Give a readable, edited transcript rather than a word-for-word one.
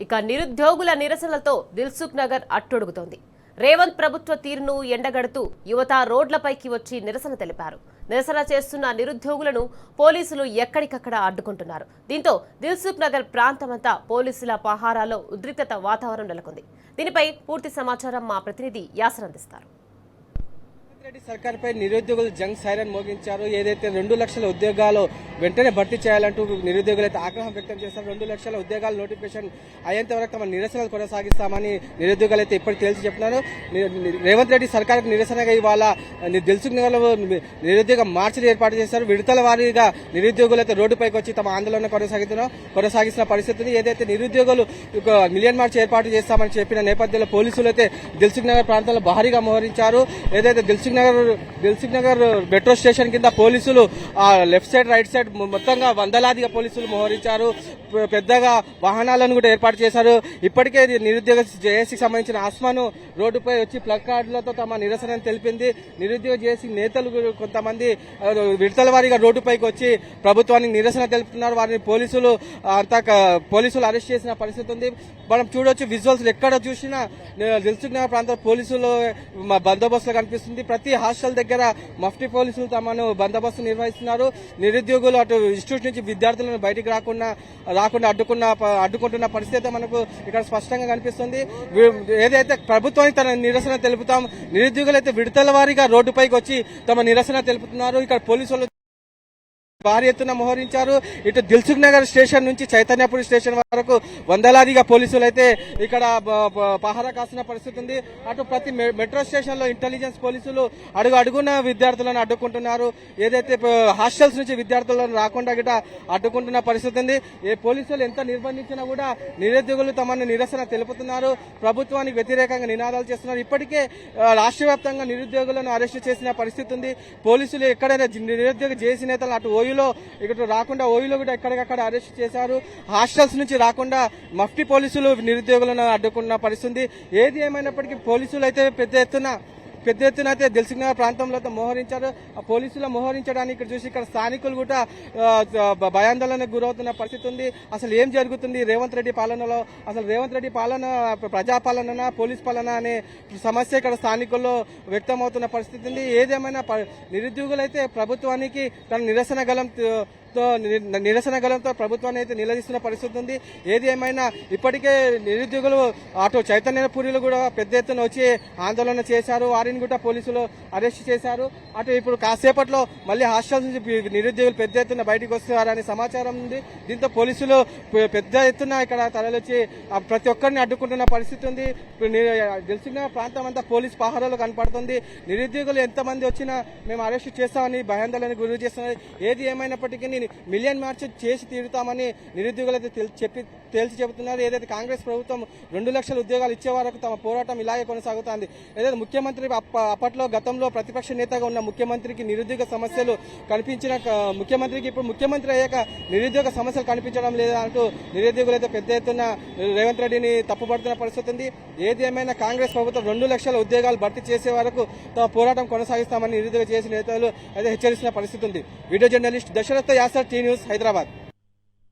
ఇక నిరుద్యోగుల నిరసనలతో దిల్సుఖ్ నగర్ అట్టొడుగుతోంది. రేవంత్ ప్రభుత్వ తీరును ఎండగడుతూ యువత రోడ్లపైకి వచ్చి నిరసన తెలిపారు. నిరసన చేస్తున్న నిరుద్యోగులను పోలీసులు ఎక్కడికక్కడ అడ్డుకుంటున్నారు. దీంతో దిల్సుఖ్ నగర్ ప్రాంతమంతా పోలీసుల పహారాలో ఉద్రిక్తత వాతావరణం నెలకొంది. దీనిపై పూర్తి సమాచారం మా ప్రతినిధి యాసర్ అందిస్తారు. రెడ్డి సర్కార్పై నిరుద్యోగులు జంగ్ సైరన్ మోగించారు. ఏదైతే 2 లక్షల ఉద్యోగాలు వెంటనే భర్తీ చేయాలంటూ నిరుద్యోగులు అయితే ఆగ్రహం వ్యక్తం చేశారు. 2 లక్షల ఉద్యోగాల నోటిఫికేషన్ అయ్యేంత వరకు తమ నిరసనలు కొనసాగిస్తామని నిరుద్యోగులు అయితే ఇప్పటికి తేల్చి చెప్తున్నారు. రేవంత్ రెడ్డి సర్కార్కు నిరసనగా ఇవాళ దిల్సుఖ్ నగర్లో నిరుద్యోగ మార్చిలు ఏర్పాటు చేశారు. విడతల వారీగా నిరుద్యోగులు అయితే రోడ్డుపైకి వచ్చి తమ ఆందోళన కొనసాగిస్తున్న పరిస్థితిని ఏదైతే నిరుద్యోగులు మిలియన్ మార్చ్ ఏర్పాటు చేస్తామని చెప్పిన నేపథ్యంలో పోలీసులు అయితే దిల్సుఖ్ నగర్ ప్రాంతంలో భారీగా మోహరించారు. ఏదైతే దిల్సుఖ్ నగర్ మెట్రో స్టేషన్ కింద పోలీసులు లెఫ్ట్ సైడ్ రైట్ సైడ్ మొత్తంగా వందలాదిగా పోలీసులు మోహరించారు. పెద్దగా వాహనాలను కూడా ఏర్పాటు చేశారు. ఇప్పటికే నిరుద్యోగ జేఏసీకి సంబంధించిన ఆస్మాను రోడ్డుపై వచ్చి ప్లగ్ కార్డులతో తమ నిరసన తెలిపింది. నిరుద్యోగ జేఏసీ నేతలు కొంతమంది విడతల వారీగా రోడ్డుపైకి వచ్చి ప్రభుత్వానికి నిరసన తెలుపుతున్నారు. వారిని పోలీసులు అరెస్ట్ చేసిన పరిస్థితి ఉంది. మనం చూడొచ్చు విజువల్స్ ఎక్కడ చూసినా దిల్సుఖ్ నగర్ ప్రాంతంలో పోలీసులు బందోబస్తులు కనిపిస్తుంది. ప్రతి హాస్టల్ దగ్గర మఫ్టీ పోలీసులు తమను బందోబస్తు నిర్వహిస్తున్నారు. నిరుద్యోగులు అటు ఇన్స్టిట్యూట్ నుంచి విద్యార్థులను బయటికి రాకుండా అడ్డుకుంటున్న పరిస్థితి మనకు ఇక్కడ స్పష్టంగా కనిపిస్తుంది. ఏదైతే ప్రభుత్వానికి తన నిరసన తెలుపుతాం, నిరుద్యోగులు అయితే విడతల వారీగా రోడ్డుపైకి వచ్చి తమ నిరసన తెలుపుతున్నారు. ఇక్కడ పోలీసులు భారీ ఎత్తున మోహరించారు. ఇటు దిల్సుఖ్ నగర్ స్టేషన్ నుంచి చైతన్యపురి స్టేషన్ వరకు వందలాదిగా పోలీసులు అయితే ఇక్కడ పహారా కాసిన పరిస్థితి ఉంది. అటు ప్రతి మెట్రో స్టేషన్ లో ఇంటెలిజెన్స్ పోలీసులు అడుగున విద్యార్థులను అడ్డుకుంటున్నారు. ఏదైతే హాస్టల్స్ నుంచి విద్యార్థులను రాకుండా గిట అడ్డుకుంటున్న పరిస్థితి ఉంది. ఏ పోలీసులు ఎంత నిర్బంధించినా కూడా నిరుద్యోగులు తమను నిరసన తెలుపుతున్నారు. ప్రభుత్వానికి వ్యతిరేకంగా నినాదాలు చేస్తున్నారు. ఇప్పటికే రాష్ట్ర వ్యాప్తంగా నిరుద్యోగులను అరెస్టు చేసిన పరిస్థితి ఉంది. పోలీసులు ఎక్కడైనా నిరుద్యోగ జేఏసీ నేతలు అటు ఇక్కడ రాకుండా ఓయూలో కూడా ఎక్కడికక్కడ అరెస్ట్ చేశారు. హాస్టల్స్ నుంచి రాకుండా మఫ్టీ పోలీసులు నిరుద్యోగులను అడ్డుకున్న పరిస్థితి. ఏది ఏమైనప్పటికీ పోలీసులు అయితే పెద్ద ఎత్తున అయితే దిల్సుఖ్ నగర్ ప్రాంతంలో మోహరించారు. ఆ పోలీసులు మోహరించడానికి ఇక్కడ చూసి ఇక్కడ స్థానికులు కూడా భయాందోళనకు గురవుతున్న పరిస్థితి ఉంది. అసలు ఏం జరుగుతుంది రేవంత్ రెడ్డి పాలనలో? అసలు రేవంత్ రెడ్డి పాలన ప్రజాపాలన పోలీస్ పాలన అనే సమస్య ఇక్కడ స్థానికుల్లో వ్యక్తమవుతున్న పరిస్థితి ఉంది. ఏదేమైనా నిరుద్యోగులు అయితే ప్రభుత్వానికి తన నిరసన గలంతో ప్రభుత్వాన్ని అయితే నిలదీస్తున్న పరిస్థితి ఉంది. ఏది ఏమైనా ఇప్పటికే నిరుద్యోగులు అటు చైతన్యపురిలో కూడా పెద్ద ఎత్తున వచ్చి ఆందోళన చేశారు. వారిని కూడా పోలీసులు అరెస్ట్ చేశారు. అటు ఇప్పుడు కాసేపట్లో మళ్ళీ హాస్టల్స్ నుంచి నిరుద్యోగులు పెద్ద ఎత్తున బయటకు వస్తారనే సమాచారం ఉంది. దీంతో పోలీసులు పెద్ద ఎత్తున ఇక్కడ తరలిచ్చి ప్రతి ఒక్కరిని అడ్డుకుంటున్న పరిస్థితి ఉంది. దిల్సుఖ్ నగర్ ప్రాంతం అంతా పోలీస్ పహారాలో కనపడుతుంది. నిరుద్యోగులు ఎంతమంది వచ్చినా మేము అరెస్ట్ చేస్తామని భయాందోళనకు గురి చేస్తున్నారు. ఏది ఏమైనప్పటికీ మిలియన్ మార్చ్ చేసి తీరుతామని నిరుద్యోగులు అయితే తేల్చి చెబుతున్నారు. ఏదైతే కాంగ్రెస్ ప్రభుత్వం 2 లక్షల ఉద్యోగాలు ఇచ్చే వరకు తమ పోరాటం ఇలాగే కొనసాగుతోంది. ఏదైతే ముఖ్యమంత్రి అప్పట్లో గతంలో ప్రతిపక్ష నేతగా ఉన్న ముఖ్యమంత్రికి నిరుద్యోగ సమస్యలు కనిపించిన ముఖ్యమంత్రికి ఇప్పుడు ముఖ్యమంత్రి అయ్యాక నిరుద్యోగ సమస్యలు కనిపించడం లేదా అంటూ నిరుద్యోగులు అయితే పెద్ద ఎత్తున రేవంత్ రెడ్డిని తప్పుపడుతున్న పరిస్థితి ఉంది. ఏది ఏమైనా కాంగ్రెస్ ప్రభుత్వం 2 లక్షల ఉద్యోగాలు భర్తీ చేసే వరకు తమ పోరాటం కొనసాగిస్తామని నిరుద్యోగ చేసిన నేతలు అయితే హెచ్చరిస్తున్న పరిస్థితి ఉంది. Video journalist Dasharath Yasar, T News, Hyderabad.